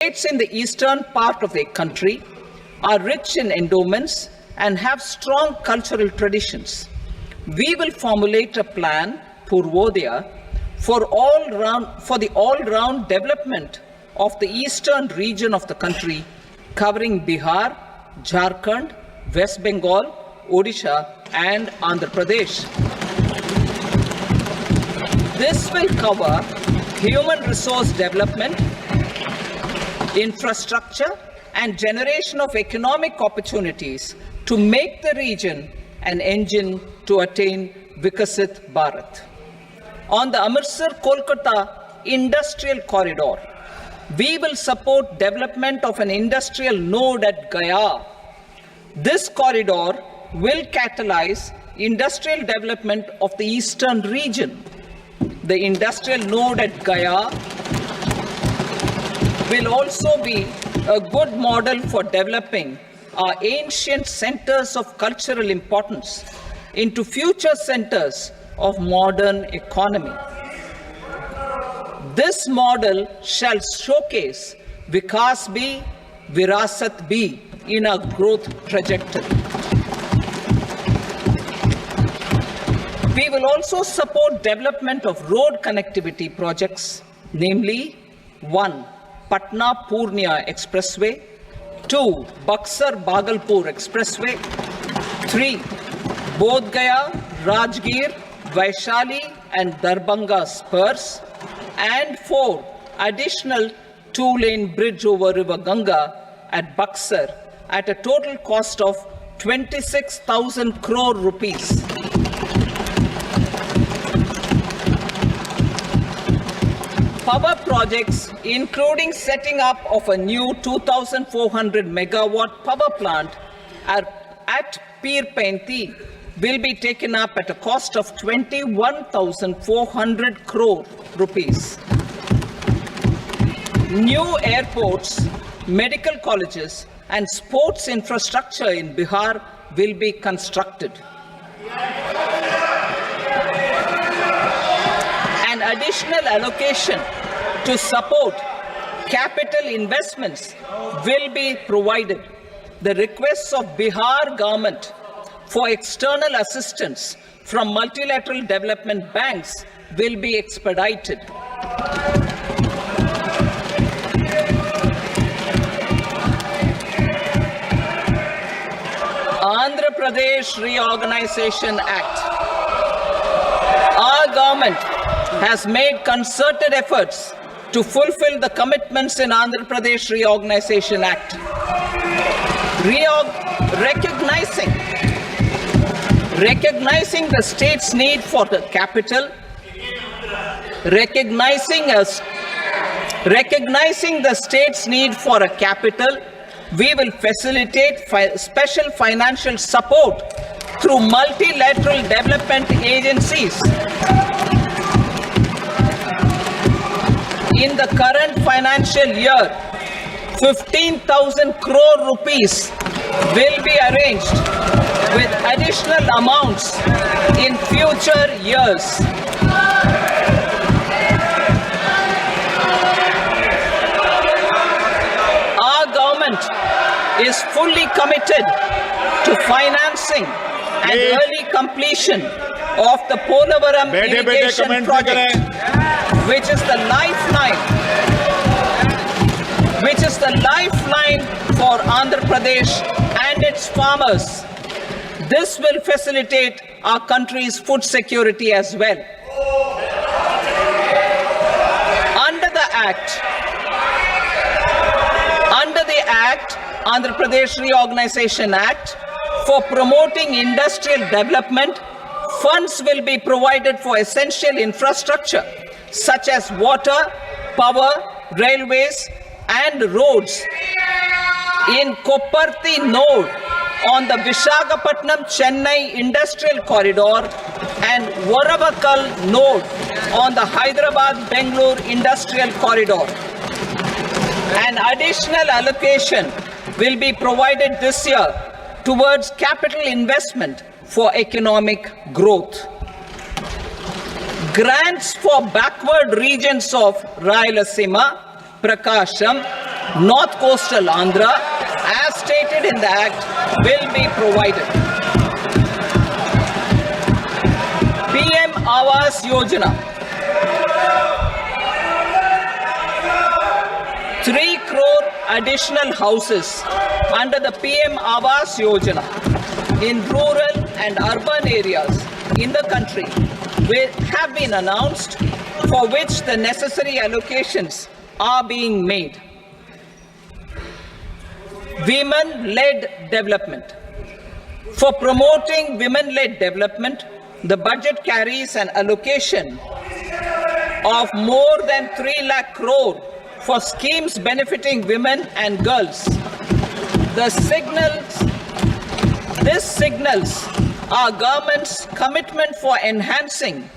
States in the eastern part of the country are rich in endowments and have strong cultural traditions. We will formulate a plan, Purvodaya, for the all-round development of the eastern region of the country, covering Bihar, Jharkhand, West Bengal, Odisha, and Andhra Pradesh. This will cover human resource development, infrastructure, and generation of economic opportunities to make the region an engine to attain Vikasit Bharat. On the Amritsar-Kolkata Industrial Corridor, we will support development of an industrial node at Gaya. This corridor will catalyze industrial development of the eastern region. The industrial node at Gaya will also be a good model for developing our ancient centers of cultural importance into future centers of modern economy. This model shall showcase Vikas B, Virasat B in our growth trajectory. We will also support development of road connectivity projects, namely 1. Patna-Purnia Expressway, 2. Buxar-Bhagalpur Expressway, 3. Bodh Gaya, Rajgir, Vaishali and Darbhanga spurs, and 4. Additional 2-lane bridge over River Ganga at Buxar at a total cost of 26,000 crore rupees. Power projects, including setting up of a new 2,400 megawatt power plant at Peer Painti, will be taken up at a cost of 21,400 crore rupees. New airports, medical colleges, and sports infrastructure in Bihar will be constructed. An additional allocation to support capital investments will be provided. The requests of Bihar government for external assistance from multilateral development banks will be expedited. Andhra Pradesh Reorganization Act. Our government has made concerted efforts to fulfill the commitments in Andhra Pradesh Reorganization Act. Recognizing the state's need for the capital, recognizing the state's need for a capital, we will facilitate special financial support through multilateral development agencies. In the current financial year, 15,000 crore rupees will be arranged with additional amounts in future years. Our government is fully committed to financing and early completion of the Polavaram irrigation project, which is the lifeline for Andhra Pradesh and its farmers. This will facilitate our country's food security as well. Under the Andhra Pradesh Reorganization Act, for promoting industrial development, funds will be provided for essential infrastructure such as water, power, railways, and roads. In Kopparthi node on the Visakhapatnam-Chennai Industrial Corridor and Varavakal node on the Hyderabad-Bangalore Industrial Corridor. An additional allocation will be provided this year towards capital investment for economic growth. Grants for backward regions of Rayalaseema, Prakasham, North Coastal Andhra, as stated in the Act, will be provided. PM Awas Yojana. 3 crore additional houses under the PM Awas Yojana in rural and urban areas in the country have been announced, for which the necessary allocations are being made. Women-led development. For promoting women-led development, the budget carries an allocation of more than 3 lakh crore for schemes benefiting women and girls. This signals our government's commitment for enhancing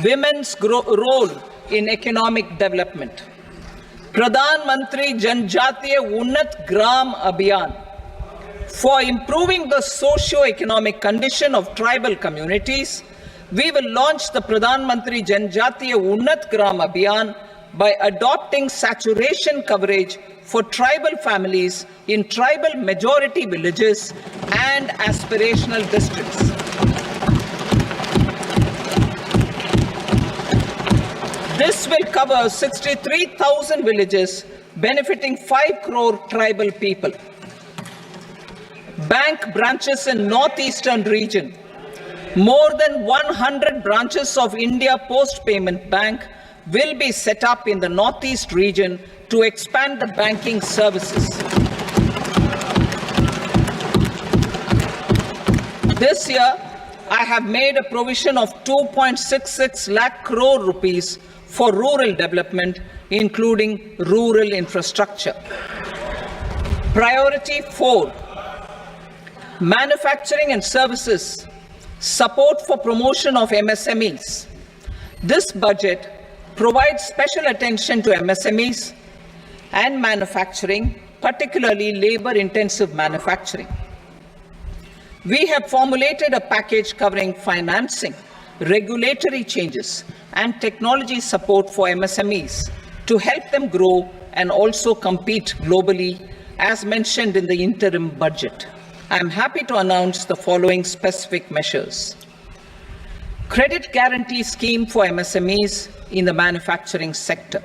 women's role in economic development. Pradhan Mantri Janjatiya Unnat Gram Abhiyan. For improving the socio-economic condition of tribal communities, we will launch the Pradhan Mantri Janjatiya Unnat Gram Abhiyan by adopting saturation coverage for tribal families in tribal majority villages and aspirational districts. This will cover 63,000 villages, benefiting 5 crore tribal people. Bank branches in northeastern region. More than 100 branches of India Post Payment Bank will be set up in the northeast region to expand the banking services. This year, I have made a provision of 2.66 lakh crore rupees for rural development, including rural infrastructure. Priority 4, manufacturing and services, support for promotion of MSMEs. This budget provides special attention to MSMEs and manufacturing, particularly labor-intensive manufacturing. We have formulated a package covering financing, regulatory changes, and technology support for MSMEs to help them grow and also compete globally, as mentioned in the interim budget. I am happy to announce the following specific measures. Credit guarantee scheme for MSMEs in the manufacturing sector.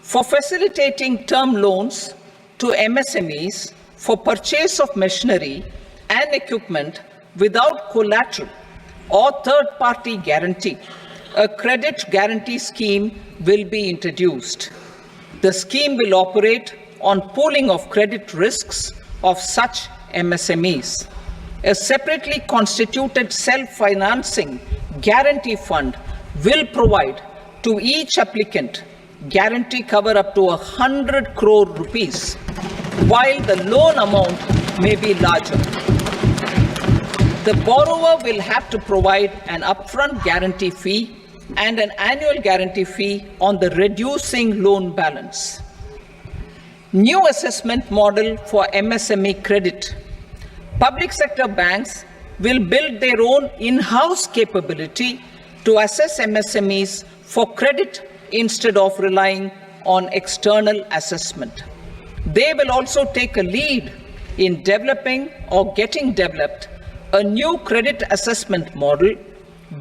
For facilitating term loans to MSMEs for purchase of machinery and equipment without collateral or third-party guarantee, a credit guarantee scheme will be introduced. The scheme will operate on pooling of credit risks of such MSMEs. A separately constituted self-financing guarantee fund will provide to each applicant guarantee cover up to 100 crore rupees, while the loan amount may be larger. The borrower will have to provide an upfront guarantee fee and an annual guarantee fee on the reducing loan balance. New assessment model for MSME credit. Public sector banks will build their own in-house capability to assess MSMEs for credit instead of relying on external assessment. They will also take a lead in developing or getting developed a new credit assessment model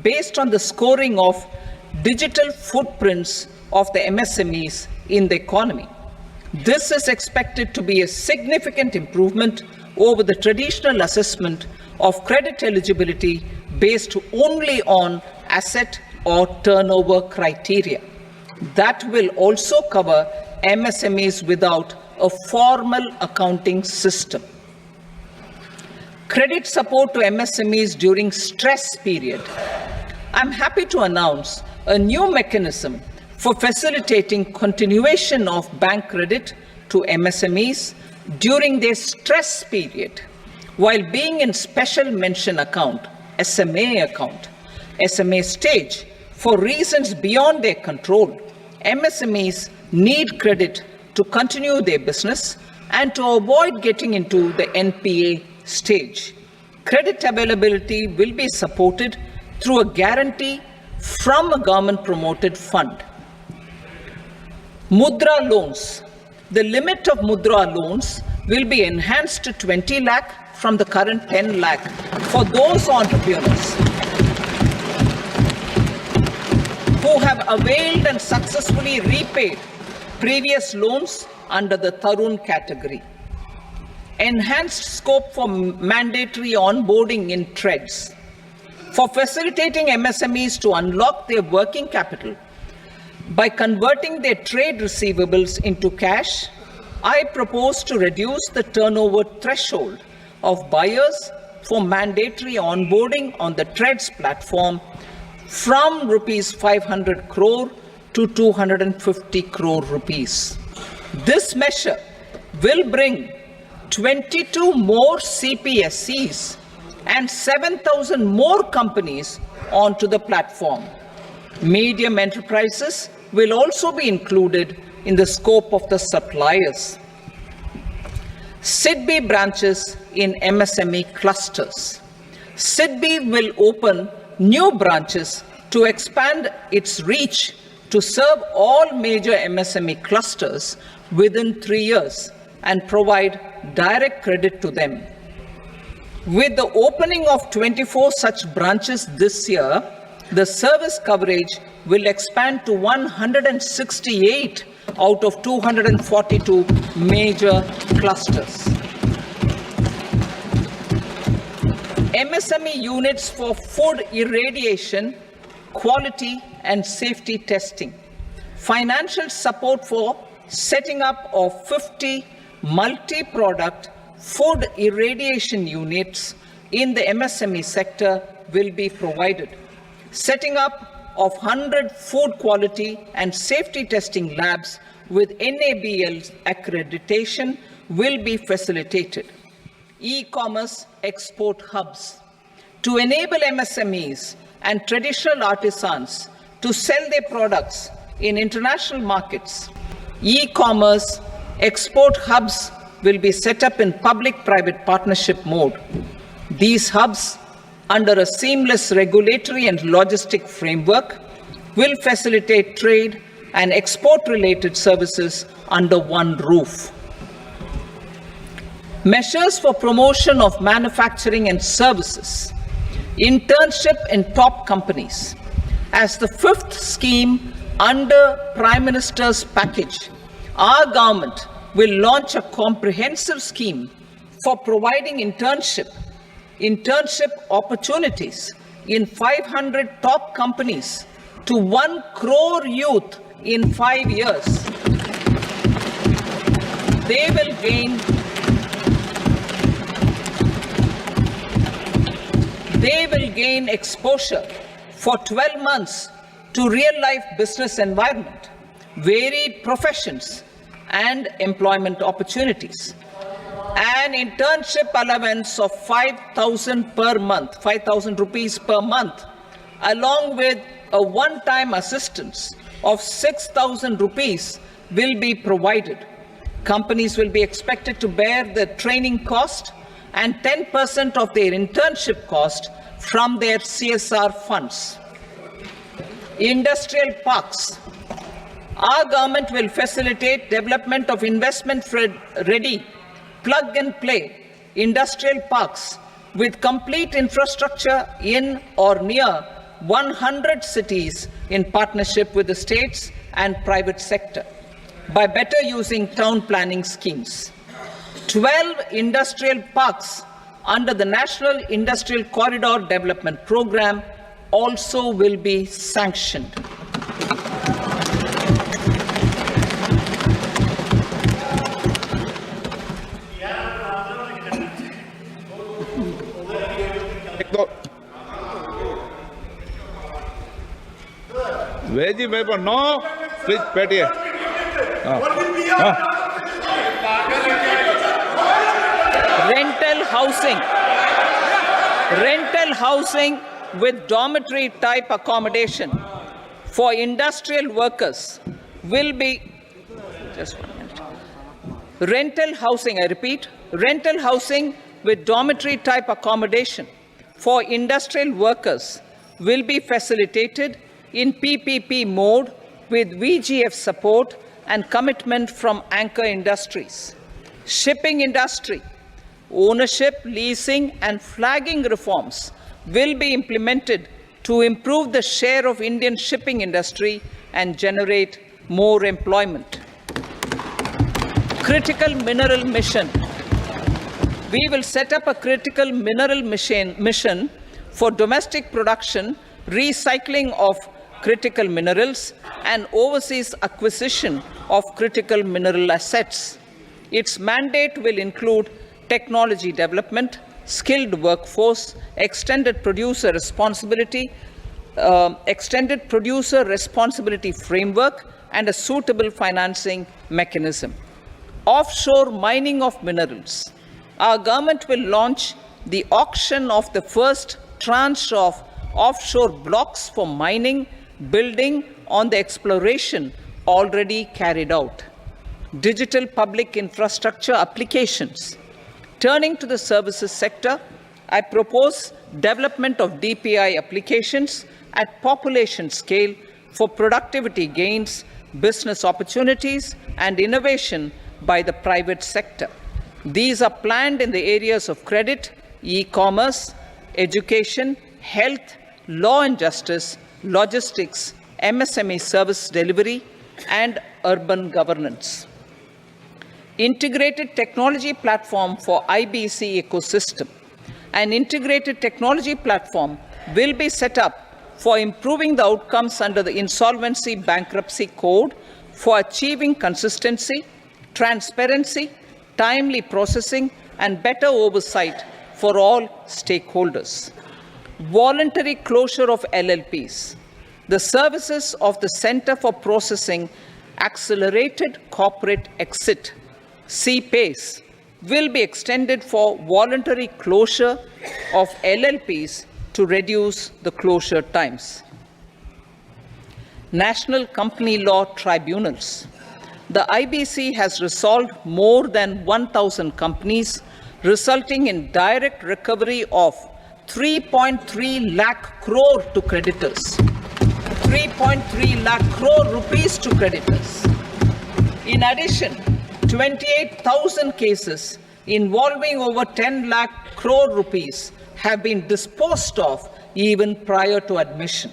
based on the scoring of digital footprints of the MSMEs in the economy. This is expected to be a significant improvement over the traditional assessment of credit eligibility based only on asset or turnover criteria. That will also cover MSMEs without a formal accounting system. Credit support to MSMEs during stress period. I'm happy to announce a new mechanism for facilitating continuation of bank credit to MSMEs during their stress period while being in special mention account, SMA stage, for reasons beyond their control. MSMEs need credit to continue their business and to avoid getting into the NPA stage. Credit availability will be supported through a guarantee from a government-promoted fund. Mudra loans. The limit of Mudra loans will be enhanced to 20 lakh from the current 10 lakh for those entrepreneurs who have availed and successfully repaid previous loans under the Tarun category. Enhanced scope for mandatory onboarding in TREDS. For facilitating MSMEs to unlock their working capital by converting their trade receivables into cash, I propose to reduce the turnover threshold of buyers for mandatory onboarding on the TREDS platform from rupees 500 crore to 250 crore rupees. This measure will bring 22 more CPSCs and 7,000 more companies onto the platform. Medium enterprises will also be included in the scope of the suppliers. SIDBI branches in MSME clusters. SIDBI will open new branches to expand its reach to serve all major MSME clusters within 3 years and provide direct credit to them. With the opening of 24 such branches this year, the service coverage will expand to 168 out of 242 major clusters. MSME units for food irradiation, quality and safety testing. Financial support for setting up of 50 multi-product food irradiation units in the MSME sector will be provided. Setting up of 100 food quality and safety testing labs with NABL accreditation will be facilitated. E-commerce export hubs. To enable MSMEs and traditional artisans to sell their products in international markets, e-commerce export hubs will be set up in public-private partnership mode. These hubs, under a seamless regulatory and logistic framework, will facilitate trade and export-related services under one roof. Measures for promotion of manufacturing and services. Internship in top companies. As the fifth scheme under Prime Minister's package, our government will launch a comprehensive scheme for providing internship opportunities in 500 top companies to 1 crore youth in 5 years. They will gain exposure for 12 months to real-life business environment, varied professions, and employment opportunities. An internship allowance of 5,000 per month, 5,000 rupees per month, along with a one-time assistance of 6,000 rupees will be provided. Companies will be expected to bear the training cost and 10% of their internship cost from their CSR funds. Industrial parks. Our government will facilitate development of investment-ready, plug-and-play industrial parks with complete infrastructure in or near 100 cities in partnership with the states and private sector by better using town planning schemes. 12 industrial parks under the National Industrial Corridor Development Program also will be sanctioned. Veggie paper, no. Please, pet here. Rental housing with dormitory type accommodation for industrial workers will be, just 1 minute. Rental housing, I repeat, rental housing with dormitory type accommodation for industrial workers will be facilitated in PPP mode with VGF support and commitment from anchor industries. Shipping industry, ownership, leasing, and flagging reforms will be implemented to improve the share of Indian shipping industry and generate more employment. Critical mineral mission. We will set up a critical mineral mission for domestic production, recycling of critical minerals, and overseas acquisition of critical mineral assets. Its mandate will include technology development, skilled workforce, extended producer responsibility framework, and a suitable financing mechanism. Offshore mining of minerals. Our government will launch the auction of the first tranche of offshore blocks for mining, building on the exploration already carried out. Digital public infrastructure applications. Turning to the services sector, I propose development of DPI applications at population scale for productivity gains, business opportunities, and innovation by the private sector. These are planned in the areas of credit, e-commerce, education, health, law and justice, logistics, MSME service delivery, and urban governance. Integrated technology platform for IBC ecosystem. An integrated technology platform will be set up for improving the outcomes under the Insolvency Bankruptcy Code for achieving consistency, transparency, timely processing, and better oversight for all stakeholders. Voluntary closure of LLPs. The services of the Center for Processing Accelerated Corporate Exit, CPACE, will be extended for voluntary closure of LLPs to reduce the closure times. National Company Law Tribunals. The IBC has resolved more than 1,000 companies, resulting in direct recovery of 3.3 lakh crore to creditors. 3.3 lakh crore rupees to creditors. In addition, 28,000 cases involving over 10 lakh crore rupees have been disposed of even prior to admission.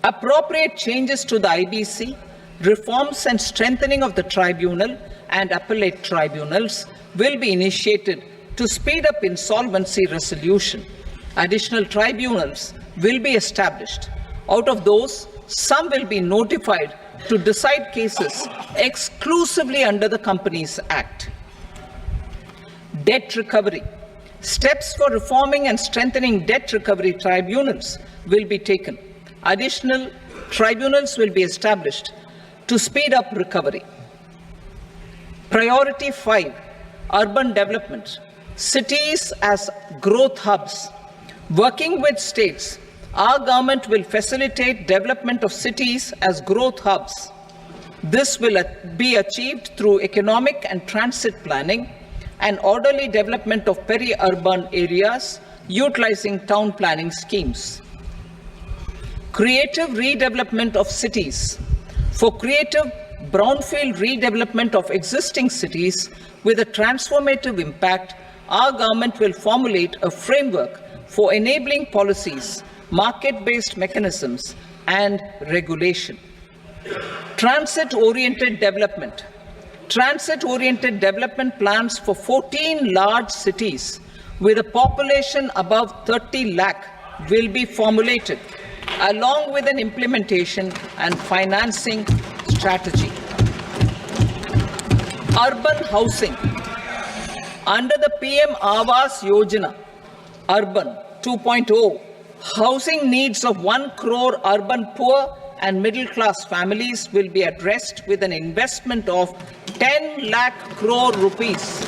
Appropriate changes to the IBC, reforms and strengthening of the tribunal and appellate tribunals will be initiated to speed up insolvency resolution. Additional tribunals will be established. Out of those, some will be notified to decide cases exclusively under the Companies Act. Debt recovery. Steps for reforming and strengthening debt recovery tribunals will be taken. Additional tribunals will be established to speed up recovery. Priority 5, urban development. Cities as growth hubs. Working with states, our government will facilitate development of cities as growth hubs. This will be achieved through economic and transit planning and orderly development of peri-urban areas utilizing town planning schemes. Creative redevelopment of cities. For creative brownfield redevelopment of existing cities with a transformative impact, our government will formulate a framework for enabling policies, market-based mechanisms, and regulation. Transit-oriented development. Transit-oriented development plans for 14 large cities with a population above 30 lakh will be formulated, along with an implementation and financing strategy. Urban housing. Under the PM Awas Yojana, Urban 2.0, housing needs of 1 crore urban poor and middle-class families will be addressed with an investment of 10 lakh crore rupees.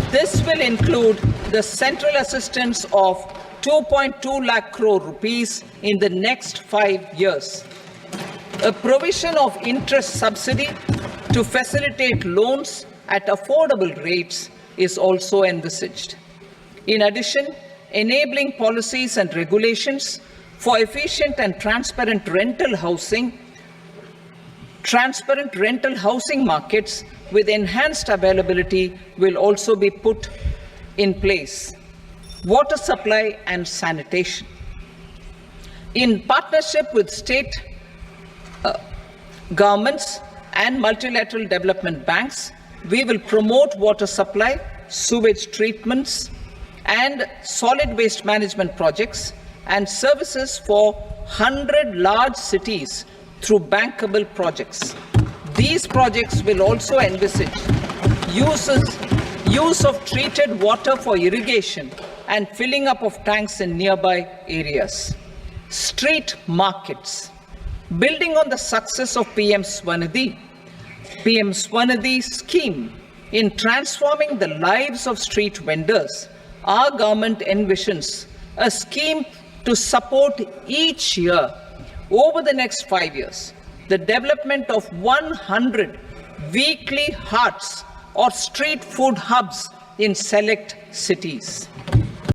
This will include the central assistance of 2.2 lakh crore rupees in the next 5 years. A provision of interest subsidy to facilitate loans at affordable rates is also envisaged. In addition, enabling policies and regulations for efficient and transparent rental housing markets with enhanced availability will also be put in place. Water supply and sanitation. In partnership with state governments and multilateral development banks, we will promote water supply, sewage treatments, and solid waste management projects and services for 100 large cities through bankable projects. These projects will also envisage use of treated water for irrigation and filling up of tanks in nearby areas. Street markets. Building on the success of PM Swanidhi scheme in transforming the lives of street vendors, our government envisions a scheme to support each year over the next 5 years the development of 100 weekly hearts or street food hubs in select cities.